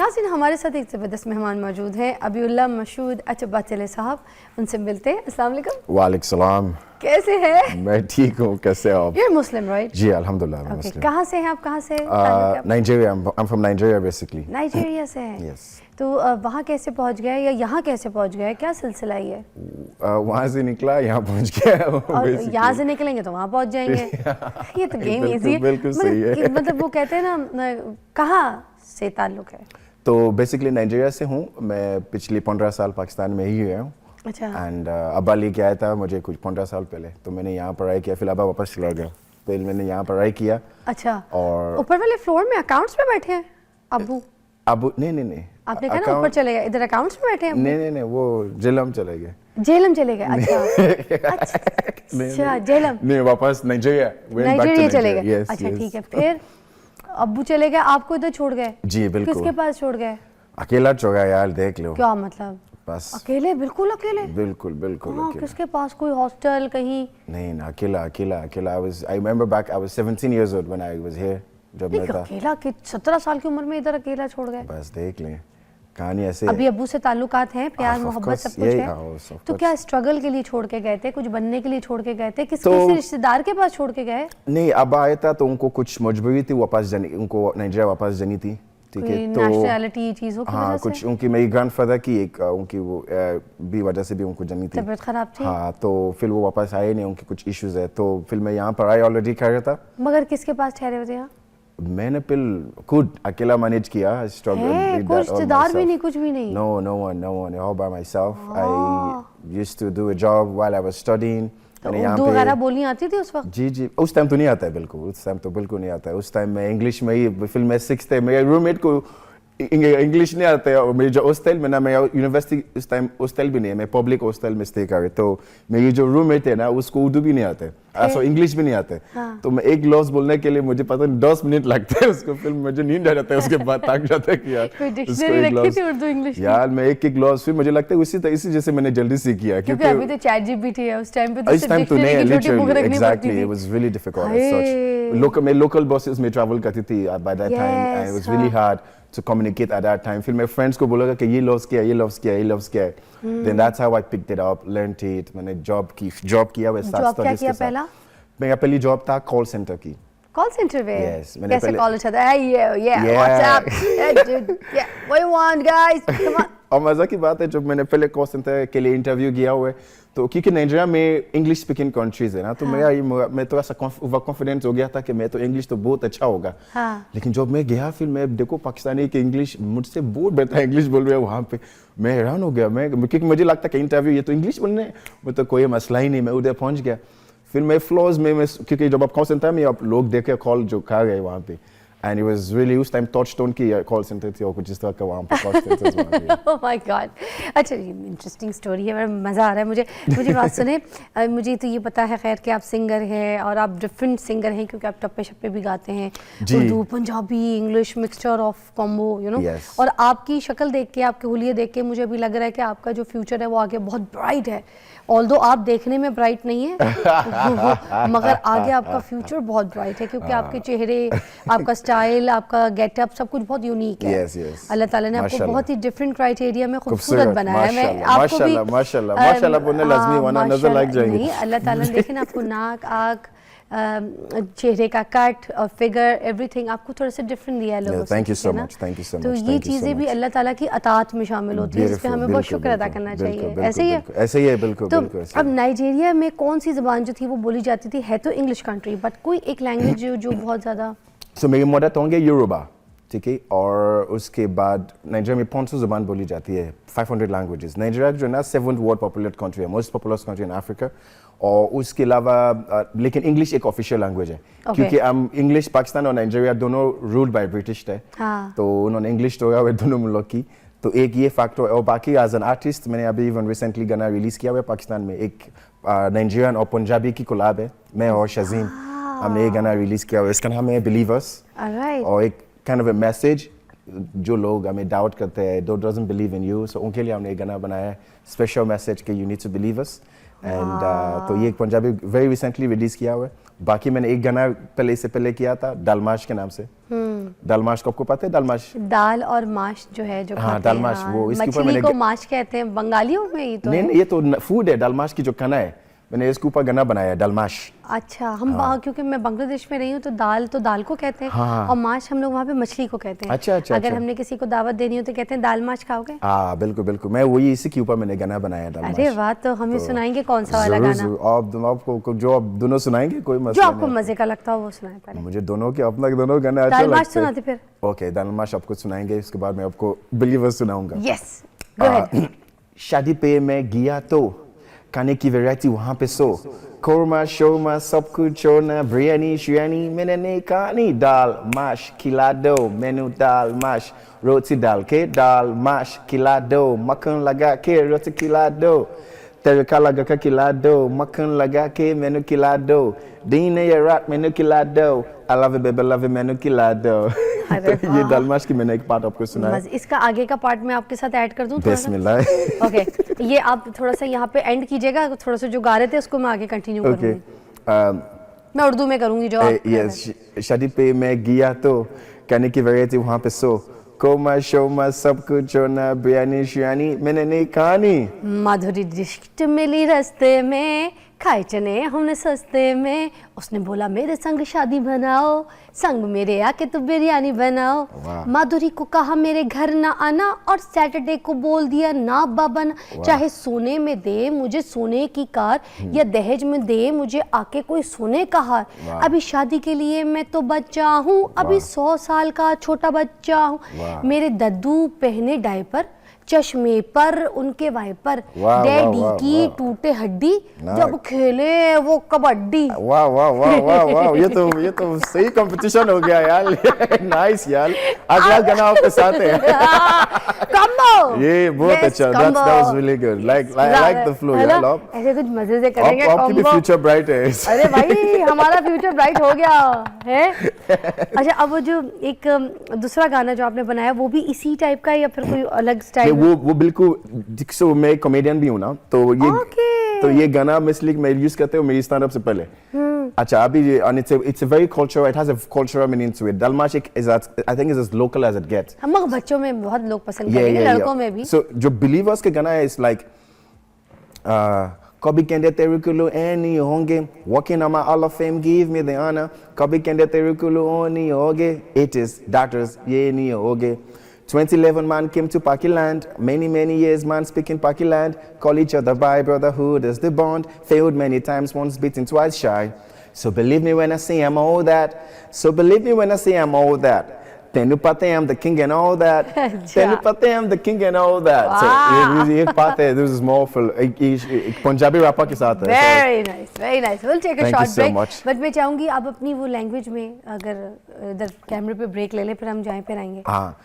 नाज़रीन, हमारे साथ एक ज़बरदस्त मेहमान मौजूद हैं, अबीउल्लाह मशहूद अचबाचले साहब। उनसे मिलते हैं। अस्सलाम वालेकुम। वालेकुम सलाम। कैसे हैं? मैं ठीक हूँ, कैसे हो आप? You're Muslim, right? जी अल्हम्दुलिल्लाह मैं मुस्लिम। कहाँ से हैं आप? कहाँ से? Nigeria. I'm from Nigeria basically. Nigeria से हैं। Yes. तो वहाँ कैसे पहुँच गए या यहाँ कैसे पहुँच गए? क्या सिलसिला ये है? वहाँ से निकला यहाँ पहुँच गया। और यहाँ से निकलेंगे तो वहाँ पहुँच जाएंगे। ये तो गेम इजी है। बिल्कुल सही है। मतलब वो कहते हैं ना, कहाँ से ताल्लुक है? तो बेसिकली नाइजीरिया से हूँ मैं। पिछले 15 साल पाकिस्तान में ही रहा हूँ। अच्छा। एंड अब्बा लेके आया था मुझे कुछ 15 साल पहले, तो मैंने यहाँ पढ़ाई किया, फिर अब्बा वापस चला गया, फिर मैंने यहाँ पढ़ाई किया। अच्छा। और ऊपर वाले फ्लोर में अकाउंट्स में बैठे हैं अब्बू? अब्बू नहीं। आपने कहा ना ऊपर चले गए, इधर अकाउंट्स में बैठे हैं? नहीं, वो जेलम चले गए। जेलम चले गए? अच्छा जेलम नहीं, वापस नाइजीरिया चले गए। अच्छा ठीक है, फिर अब्बू चले गए, आपको इधर छोड़ गए? जी बिल्कुल। किसके पास छोड़ गए? अकेला छोड़ गया यार, देख लो। क्या मतलब? बस अकेले? बिल्कुल अकेले? बिल्कुल अकेले। किसके पास? कोई हॉस्टल कहीं? नहीं ना, अकेला। I remember back I was 17 years old when I was here जब मैं था। अकेला? 17 साल की उम्र में इधर अकेला छोड़ गए? बस देख लें, कहानी ऐसे। अभी अब्बू से ताल्लुकात हैं, प्यार मोहब्बत सब कुछ है? तो क्या स्ट्रगल के लिए छोड़ के गए थे? कुछ बनने के लिए छोड़ के गए थे? किसी रिश्तेदार के पास छोड़ के गए? नहीं, अब आया था तो उनको कुछ मजबूरी थी वापस जाने, उनको नाइजीरिया वापस जानी थी। ठीक है, तो नेशनैलिटी चीजों की वजह से? कुछ उनकी मेरी ग्रैंडफादर की एक उनकी वो भी वजह से भी उनको जानी थी, तबीयत खराब थी। हाँ, तो फिर वो वापस आए नहीं, उनके कुछ इश्यूज है, तो फिर मैं यहाँ पढ़ाई ऑलरेडी कर रहा था। मगर किसके पास ठहरे हुए थे यहाँ? मैंने फिर खुद अकेला मैनेज किया। कोई रिश्तेदार भी नहीं, कुछ भी नहीं? No one, all by myself. I used to do a job while I was studying. तो उर्दू वगैरह बोलनी आती थी उस वक्त? जी, उस टाइम तो नहीं आता है, बिल्कुल उस टाइम तो बिल्कुल नहीं आता है। उस टाइम मैं इंग्लिश में ही, फिर मैं 6th है, मेरे रूममेट को इंग्लिश नहीं आता है, और मेरी जो हॉस्टल में ना, मैं यूनिवर्सिटी उस टाइम हॉस्टल भी नहीं है, मैं पब्लिक हॉस्टल में स्टे कर रही, तो मेरी जो रूममेट है ना, उसको उर्दू भी नहीं आता है, इंग्लिश भी नहीं आता है। हाँ। तो मैं एक लफ्ज़ बोलने के लिए मुझे पता नहीं 10 मिनट लगते हैं उसको, फिर मुझे नींद आ जाता है, उसके बाद थक जाता है कि यार डिक्शनरी रखी थी उर्दू इंग्लिश यार, मैं एक लफ्ज़, फिर मुझे लगता है इसी जैसे मैंने जल्दी सीख किया, क्योंकि अभी तो चैट जीपीटी है, उस टाइम पे तो नहीं, literally exactly, it was really difficult as such. मैं लोकल बसेस में ट्रैवल करती थी by that time, and it was really hard to communicate at that time. फिर मैं friends को बोला कि ये लफ्ज़ क्या है, then that's how I picked it up, learned it. मैंने job किया वैसे साथ studies के साथ। मेरा पहली job था call center की। Call center में? Yes, कैसे call होता है? Yeah, what's up? Yeah, dude, yeah, what you want guys? Come on. और मज़ा की बात है, जब मैंने पहले कॉल सेंटर के लिए इंटरव्यू किया हुआ है, तो क्योंकि नाइजीरिया में इंग्लिश स्पीकिंग कंट्रीज है ना, तो मैं थोड़ा सा ओवर कॉन्फिडेंस हो गया था कि मैं तो इंग्लिश तो बहुत अच्छा होगा। हाँ। लेकिन जब मैं गया, फिर मैं देखो पाकिस्तानी की इंग्लिश मुझसे बहुत बेहतर इंग्लिश बोल रहे हैं वहाँ पे, मैं हैरान हो गया। क्योंकि मुझे लगता कि इंटरव्यू ये तो इंग्लिश बोलने है, वो तो कोई मसला ही नहीं, मैं उधर पहुँच गया। फिर मैं फ्लोर्स में क्योंकि जब आप कॉल सेंटर में आप लोग देखे कॉल जो कर गए वहाँ पे, and it was really उस टाइम टचस्टोन की कॉल सेंटर थी और कुछ इस तरह का वहाँ पे कॉल सेंटर्स वहाँ पे। Oh my God, अच्छा ये इंटरेस्टिंग स्टोरी है, बड़ा मज़ा आ रहा है मुझे बात सुने। मुझे तो ये पता है खैर कि आप सिंगर हैं और आप डिफरेंट सिंगर हैं, क्योंकि आप टप्पे शप्पे भी गाते हैं, Urdu Punjabi English mixture of combo, you know. और आपकी शक्ल देख के, आपके हुलिये देख के मुझे अभी लग रहा है कि आपका जो फ्यूचर है वो आगे बहुत ब्राइट है। ऑल्दो आप देखने में ब्राइट नहीं है मगर आगे आपका फ्यूचर बहुत ब्राइट है, क्योंकि आपके चेहरे, आपका स्टाइल, आपका गेटअप सब कुछ बहुत यूनिक है। अल्लाह ताला ने आपको बहुत ही डिफरेंट क्राइटेरिया में खूबसूरत बनाया है। मैं आपको भी माशाल्लाह बोलने लाजमी वरना नजर लग जाएगी। नहीं, अल्लाह ताला ने देखें आपको नाक, आँख, चेहरे का कट और फिगर, एवरीथिंग आपको थोड़ा सा डिफरेंट दिया है लोगों से। Thank you so much, thank you so much. तो ये चीज़ें भी अल्लाह ताला की अताअत में शामिल होती है, इस पे हमें बहुत शुक्र अदा करना चाहिए। ऐसे ही है? ऐसे ही है, बिल्कुल। तो अब नाइजीरिया में कौन सी ज़बान जो थी वो बोली जाती थी? है तो इंग्लिश कंट्री, बट कोई एक लैंग्वेज जो बहुत ज़्यादा। सो मेरी मदर टंग है योरुबा, ठीक है, और उसके बाद नाइजीरिया में 500 ज़बान बोली जाती है, 500 लैंग्वेजेस। नाइजीरिया जो है ना 7th वर्ल्ड पॉपुलेटेड कंट्री है, most populous country in Africa, और उसके अलावा लेकिन इंग्लिश एक ऑफिशियल लैंग्वेज है, क्योंकि हम इंग्लिश पाकिस्तान और नाइजीरिया दोनों रूल्ड बाय ब्रिटिश थे। हाँ। तो उन्होंने इंग्लिश तो हुआ दोनों मुल्क की, तो एक ये फैक्टर। और बाकी एज एन आर्टिस्ट मैंने अभी इवन रिसेंटली गाना रिलीज किया हुआ है पाकिस्तान में, एक नाइजीरियन और पंजाबी की कोलैब है, मैं और शजीम हमने एक गाना रिलीज किया हुआ है, इसका नाम है बिलीवर्स। और एक काइंड ऑफ अ मैसेज जो लोग हमें डाउट करते हैं, though doesn't believe in you, so उनके लिए हमने एक गाना बनाया है, स्पेशल मैसेज कि you need to believe us. And तो ये एक पंजाबी वेरी रिसेंटली रिलीज किया हुआ है। बाकी मैंने एक गाना इससे पहले किया था डालमाश के नाम से, दाल माश को आपको पता है? दाल माश, दाल और माश जो है जो हाँ, खाते दाल हैं, माश, हाँ, वो इसके ऊपर मछली मैंने को माश कहते हैं बंगालियों में, ये तो नहीं है। नहीं, ये तो फूड है, दाल माश की जो खाना है, मैंने इसके ऊपर गाना बनाया दाल माश। अच्छा, हम क्योंकि मैं बांग्लादेश में रही हूँ तो दाल को कहते हैं, हाँ। और माश हम लोग वहाँ पे मछली को कहते हैं। अच्छा, अच्छा, अगर अच्छा। हमने किसी को दावत देनी हो तो कहते हैं दाल माश खाओगे? हाँ बिल्कुल बिल्कुल, मैं वही इसी के ऊपर मैंने गाना बनाया दाल माश। अरे वाह, तो हमें सुनाएंगे कौन सा वाला जरूर, गाना? जरूर। आपको जो आप दोनों सुनाएंगे, कोई जो मसला आपको नहीं। मजे का लगता हो वो सुनाए पहले। मुझे दोनों के अपना दोनों गाने अच्छा दाल माश लगते हैं। सुनाते फिर। ओके, दाल माश आपको सुनाएंगे, इसके बाद मैं आपको बिलीवर्स सुनाऊंगा। Yes, go ahead. शादी पे मैं गया तो खाने की वैरायटी वहाँ पे सो, कोरमा शोरमा सब कुछ छोड़ना, बिरयानी शियानी मैंने नहीं खानी, दाल माश खिला दो, मेनू दाल माश, रोटी डाल के दाल माश खिला दो, मक्खन लगा के रोटी खिला दो, तड़का लगा के खिला दो, मक्खन लगा के मेनू खिला दो, दिन या रात मेनू खिला दो, I love it baby love it मेनू खिला दो। अरे तो ये दाल माश की मैंने एक पार्ट आपको सुनाया। इसका आगे का पार्ट मैं आपके साथ ऐड कर दूं थोड़ा सा? बिस्मिल्लाह। ओके, ये आप थोड़ा सा यहाँ पे एंड कीजिएगा, थोड़ा सा जो गा रहे थे उसको मैं आगे कंटिन्यू ओके, करूंगी। मैं उर्दू में करूंगी जो आप कर रहे हैं। यस, शादी पे मैं गया तो खाने की वैरायटी वहाँ पे सो, कोमा शोमा सब कुछ छोड़ना, बिरयानी शियानी मैंने नहीं खानी, माधुरी दीक्षित मिली रास्ते में, खाए चने हमने सस्ते में, उसने बोला मेरे संग शादी बनाओ, संग मेरे आके तो बिरयानी बनाओ। माधुरी को कहा मेरे घर ना आना, और सैटरडे को बोल दिया ना बाबा ना, चाहे सोने में दे मुझे सोने की कार, या दहेज में दे मुझे आके कोई सोने का हार, अभी शादी के लिए मैं तो बच्चा हूँ, अभी 100 साल का छोटा बच्चा हूँ, मेरे दद्दू पहने डायपर, चश्मे पर उनके वाइपर, डैडी की टूटे हड्डी, जब खेले वो कबड्डी। वाह वाह वाह वाह वाह, ये तो सही कंपटीशन हो गया यार। नाइस यार, अगला गाना आपके साथ है। कम्बो, ये बहुत अच्छा, that was really good, like the flow यार। आप ऐसे कुछ मजे से करेंगे। आपकी भी फ्यूचर ब्राइट है। अरे भाई, हमारा फ्यूचर ब्राइट हो गया है। अच्छा, अब वो जो एक दूसरा गाना जो आपने बनाया वो भी इसी टाइप का है या फिर कोई अलग स्टाइल? वो बिल्कुल, सो मैं कॉमेडियन भी हूँ ना, तो ये गाना मैं इसलिए मैं यूज करते हूँ मेरी स्टैंड अप से पहले। अच्छा, अभी it's a very cultural, it has a cultural meaning to it. Dal mash is I think is as local as it gets. हम बच्चों में बहुत लोग पसंद करेंगे, लड़कों में भी। So जो believers के गाना है is like कभी कहते तेरे कुलो नहीं होंगे, walking on my Hall of Fame give me the honor, कभी कहते तेरे कुलो नहीं होंगे, it is doctors ये नहीं होंगे। 2011 man came to Pakiland, many years man speaking Pakiland, call each other by brotherhood is the bond, failed many times, once beaten twice shy, so believe me when I say I'm all that, so believe me when I say I'm all that, tenu pate I'm the king and all that, tenu pate I'm the king and all that. So ये बात है, this is more for एक Punjabi rapper के साथ है। Very nice, very nice. We'll take a short break. But मैं चाहूँगी आप अपनी वो लैंग्वेज में अगर इधर कैमरे पे ब्रेक ले लें, फिर हम जहाँ पे रहेंगे। हाँ,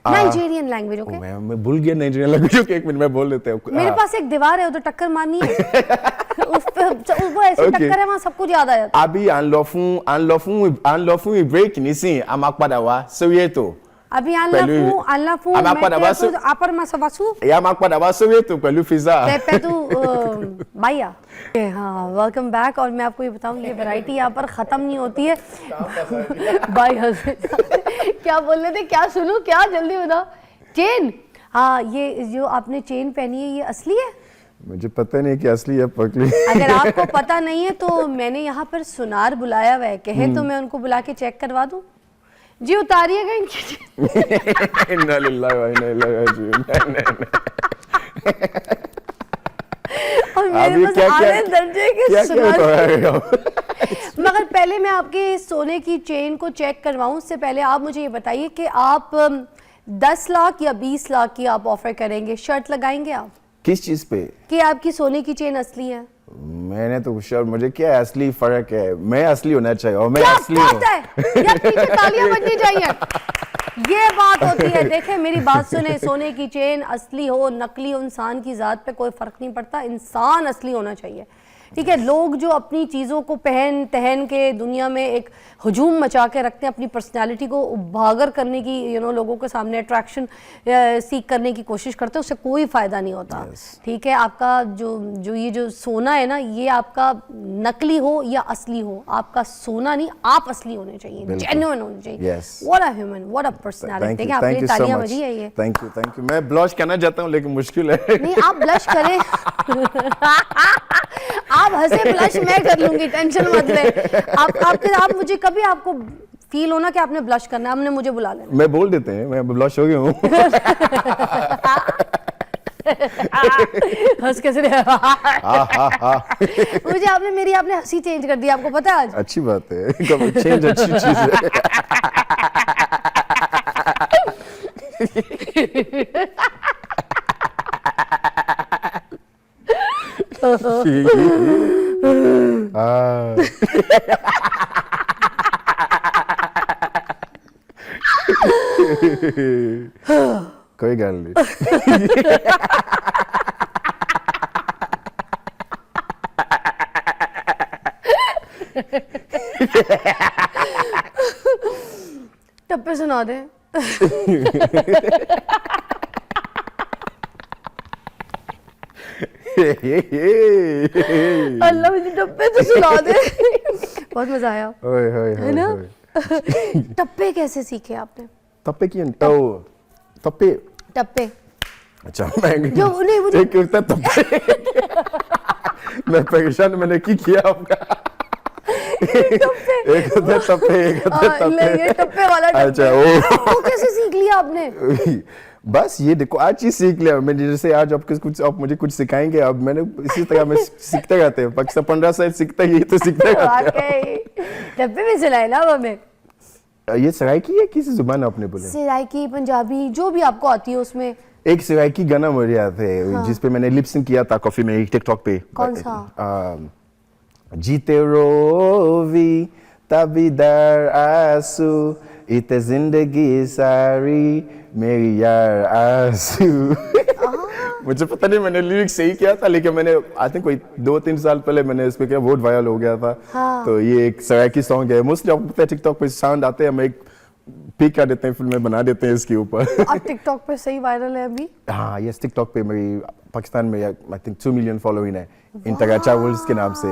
नाइजीरियन लैंग्वेज, ओके? मैं भूल गया नाइजीरियन लैंग्वेज, ओके, एक मिनट में बोल लेते हैं। मेरे पास एक दीवार है, उधर टक्कर मारनी है। उस पे वो ऐसी टक्कर है, वहाँ सब कुछ याद आ जाता है। Abi anlofun break nisin a máa padà wá sórí ètò. अभी अल्लाह फू a máa padà wá sórí upper मसवासु a máa padà wá sórí ètò pẹ̀lú Fiza. पेपे बाया। हाँ, वेलकम बैक। और मैं आपको ये बताऊँ, ये वैरायटी यहाँ पर ख़त्म नहीं होती है। बाय क्या बोल रहे थे, क्या सुनूं, क्या जल्दी बताओ। चेन, हाँ, ये जो आपने चेन पहनी है ये असली है? मुझे पता नहीं कि असली है पकड़ी। अगर आपको पता नहीं है तो मैंने यहाँ पर सुनार बुलाया हुआ है, कहे तो मैं उनको बुला के चेक करवा दूँ? जी उतारिएगा इनकी। इन्ना लिल्लाहि व इन्ना इलैहि राजिऊन। और मेरे पास आले दर्जे के सुनार। मगर पहले मैं आपके सोने की चेन को चेक करवाऊं, उससे पहले आप मुझे ये बताइए कि आप 10 लाख या 20 लाख की आप ऑफर करेंगे, शर्त लगाएंगे आप? किस चीज पे? कि आपकी सोने की चेन असली है? मैंने तो शर्त, मुझे क्या असली फर्क है, मैं असली होना चाहिए और मैं असली हूँ। यार पीछे तालियां बजनी चाहिए। ये बात होती है। देखें मेरी बात सुने, सोने की चेन असली हो नकली हो, इंसान की जात पे कोई फर्क नहीं पड़ता, इंसान असली होना चाहिए। ठीक है, लोग जो अपनी चीज़ों को पहन तहन के दुनिया में एक हजूम मचा के रखते हैं, अपनी पर्सनालिटी को उभागर करने की लोगों के सामने अट्रैक्शन सीख करने की कोशिश करते हैं, उससे कोई फ़ायदा नहीं होता। ठीक है, आपका जो ये जो सोना है ना, ये आपका नकली हो या असली हो, आपका सोना नहीं, आप असली होने चाहिए, जेन्युइन होने चाहिए। What a human, what a personality. आपने तालियां बजी है ये। Thank you. मैं ब्लश करना चाहता हूँ लेकिन मुश्किल है। नहीं, आप ब्लश करें। आप हंसे, ब्लश मैं कर लूंगी, टेंशन मत ले। आप मुझे कभी आपको फील होना कि आपने ब्लश करना है, हमने मुझे बुला लेना। मैं बोल देते हैं, मैं ब्लश हो गया हूँ। हंस कैसे रहे? मुझे आपने हंसी चेंज कर दी, आपको पता है आज? अच्छी बात है, चेंज अच्छी चीज है। कोई गल नहीं। टप्पे सुना दे। अल्लाह मुझे टप्पे तो सुना दे। बहुत मजा आया, है ना? टप्पे कैसे सीखे आपने? टप्पे की टप्पे अच्छा, मैं जो नहीं मुझे एक होता टप्पे। मैं परेशान, मैंने की किया आपका। एक होता टप्पे, एक होता टप्पे। ये टप्पे वाला टप्पे। अच्छा, वो कैसे सीख लिया आपने? बस ये देखो, आज चीज सीख लिया मैंने। जैसे आज आप मुझे कुछ सिखाएंगे, अब मैंने इसी तरह मैं सीखते रहते हैं। पाकिस्तान 15 साल सीखता ही तो सीखते रहते हैं। टप्पे में सिलाए ना हमें। ये सराइकी है, किसी जुबान आपने बोले? सराइकी, पंजाबी, जो भी आपको आती है उसमें। एक सराइकी गाना मुझे याद है, हाँ। जिसपे मैंने लिप सिंक किया था कॉफी में, टिकटॉक पे। कौन सा? जीते रोवी तबीदार आंसू, इते जिंदगी सारी मेरी यार आंसू। मुझे पता नहीं मैंने लिरिक्स सही किया था, लेकिन मैंने आई थिंक कोई 2-3 साल पहले मैंने इस पे किया, बहुत वायरल हो गया था। हाँ। तो ये एक सराइकी सॉन्ग है। मोस्टली आपको पता है टिकटॉक पे साउंड आते हैं, हम एक पिक कर देते हैं, फिर में बना देते हैं इसके ऊपर। आप टिकटॉक पे सही वायरल है अभी? हाँ, यस, टिकटॉक पे मेरी पाकिस्तान में आई थिंक 2 मिलियन फॉलोइंग है, इंटरगाचा वर्ल्ड्स के नाम से।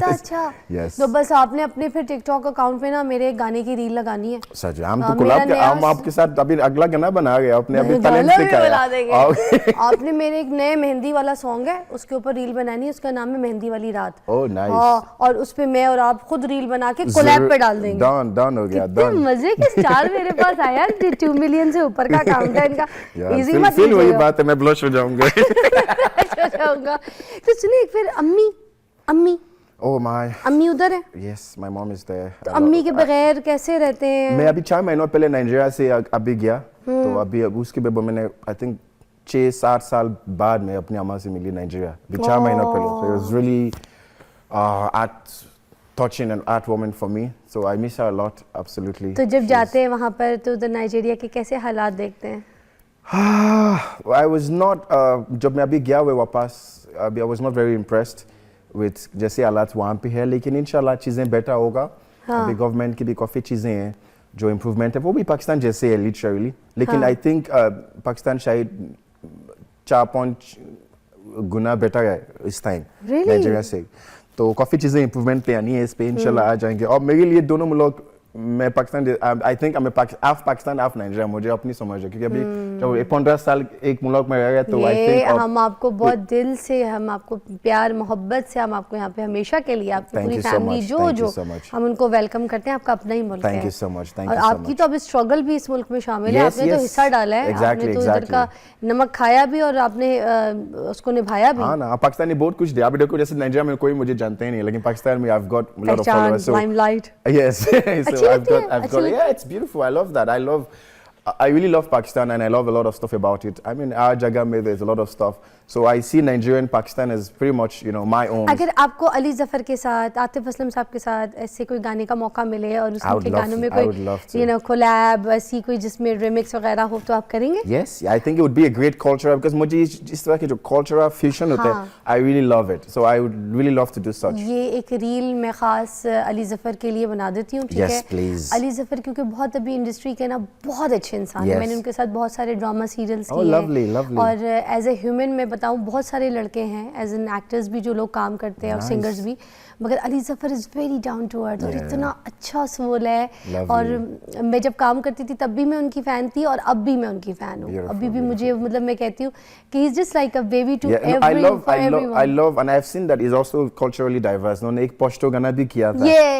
अच्छा, यस। तो बस आपने अपने फिर टिकटॉक अकाउंट पे ना मेरे गाने की रील लगानी है। सच, हम तो कोलैब के, हम आपके साथ अभी अगला गाना बना रहे हैं, अपने अभी टैलेंट दिखाया। आपने मेरे एक नए मेहंदी वाला सॉन्ग है, उसके ऊपर रील बनानी है, उसका नाम है मेहंदी वाली रात। Oh nice. हाँ, और उस पे मैं और आप खुद रील बना के कोलैब पे डाल देंगे। डन हो गया, डन। मजे के स्टार मेरे पास आया, 2 मिलियन से ऊपर का अकाउंट है इनका। इजी मत फील वही बात है, मैं ब्लश हो जाऊंगा। तो सुनिए, फिर अम्मी ओह माय, अम्मी उधर है? Yes, my mom is there. तो अम्मी के बगैर कैसे रहते हैं? मैं अभी 4 महीनों पहले नाइजीरिया से अभी गया, तो अभी उसके बाद मैंने आई थिंक 6-7 साल बाद में अपनी अम्मा से मिली नाइजीरिया, अभी 4 महीनों पहले। So it was really touching and heartwarming for me, so I miss her a lot, absolutely. तो जब जाते हैं वहाँ पर तो उधर नाइजीरिया के कैसे हालात देखते हैं? I was not, जब मैं अभी गया हुआ वापस, अभी I was not very impressed with जैसे हालात वहाँ पे है, लेकिन इंशाल्लाह चीज़ें बेटर होगा। हाँ। अभी गवर्नमेंट की भी काफ़ी चीज़ें हैं जो इम्प्रूवमेंट है, वो भी पाकिस्तान जैसे है लिटरली, लेकिन आई थिंक पाकिस्तान शायद 4-5 गुना बेटर है इस टाइम नाइजीरिया से। तो काफ़ी चीज़ें इम्प्रूवमेंट पे आनी है इस पे, इंशाल्लाह आ जाएंगे। और मेरे लिए दोनों मुल्क, मैं Pakistan, I think half Pakistan half Nigeria, मुझे अपनी समझ है, क्योंकि अभी जब 15 साल एक मुल्क में रह गया तो आई थिंक हम आपको बहुत दिल से, हम आपको प्यार मोहब्बत से, हम आपको यहाँ पे हमेशा के लिए, आपकी पूरी फैमिली जो हम उनको वेलकम करते हैं। आपका अपना ही मुल्क है। Thank you so much. और आपकी तो अब स्ट्रगल भी इस मुल्क में शामिल है, आपने तो हिस्सा डाला है, आपने तो इधर का नमक खाया भी और आपने उसको निभाया भी। हाँ ना, पाकिस्तान ने बहुत कुछ दिया। अभी देखो, जैसे नाइजीरिया में कोई मुझे जानते ही नहीं, लेकिन पाकिस्तान में I've got a lot of followers, so limelight। yes, so I've got, yeah, it's beautiful, I love that, I love I really love Pakistan and I love a lot of stuff about it. I mean, our Jaga mein there's a lot of stuff. So I see Nigeria and Pakistan as pretty much, you know, my own. अगर आपको अली जफर के साथ, आतिफ असलम साहब के साथ ऐसे कोई गाने का मौका मिले और उसके गानों में कोई you know collab ऐसी कोई जिसमें remix वगैरह हो तो आप करेंगे? Yes, I think it would be a great cultural because मुझे इस तरह के जो cultural fusion होते हैं, I really love it. So I would really love to do such. ये एक रील मैं खास अली जफर के लिए बना देती हूँ, ठीक है? Yes, please. अली जफर क्योंकि बहुत अभी इंडस्ट्री के ना बहुत अच्छे इंसान हैं, मैंने उनके साथ बहुत सारे ड्रामा सीरियल्स किए हैं। lovely, lovely. और एज ए ह्यूमन मैं बताऊँ बहुत सारे लड़के हैं एज एन एक्टर्स भी जो लोग काम करते हैं और सिंगर्स भी, मगर Ali Zafar is very down to earth और इतना अच्छा सोल है। और मैं जब काम करती थी तब भी मैं उनकी फ़ैन थी और अब भी मैं उनकी फ़ैन हूँ। अभी भी मुझे मतलब मैं कहती हूँ कि he is just like a baby to everyone. I love and I have seen that he's also culturally diverse. उन्होंने एक पश्तो गाना भी किया था।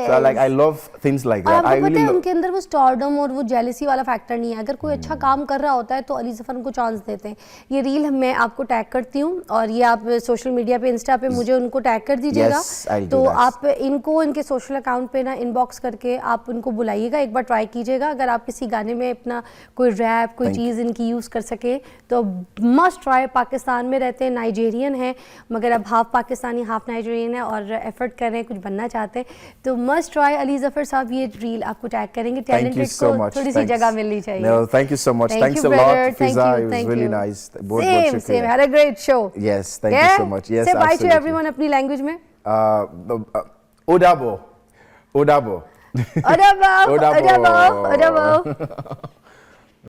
So like I love things like that. आपको पता है उनके अंदर वो स्टारडम और वो जेलसी वाला फैक्टर नहीं है। अगर कोई अच्छा काम कर रहा होता है तो अली जफर उनको चांस देते हैं। ये रील मैं आपको टैग करती हूँ और ये आप सोशल मीडिया पे इंस्टा पे मुझे उनको टैग कर दीजिएगा। तो आप इनको इनके सोशल अकाउंट पे ना इनबॉक्स करके आप उनको बुलाइएगा, एक बार ट्राई कीजिएगा। अगर आप किसी गाने में अपना कोई रैप कोई चीज़ इनकी यूज़ कर सके तो मस्ट ट्राई। पाकिस्तान में रहते हैं, नाइजेरियन है मगर अब हाफ पाकिस्तानी हाफ नाइजेरियन है और एफर्ट कर रहे हैं, कुछ बनना चाहते हैं तो मस्ट ट्राई। अली जफर साहब ये रील आपको टैग करेंगे। टैलेंटेड को थोड़ी सी जगह मिलनी चाहिए। No, thank you so much. Thanks a lot, Fiza. It was really nice. Same. Had a great show. Yes, thank you so much. Yes, say bye to everyone अपनी language में। Odabo. Odabo. Odabo.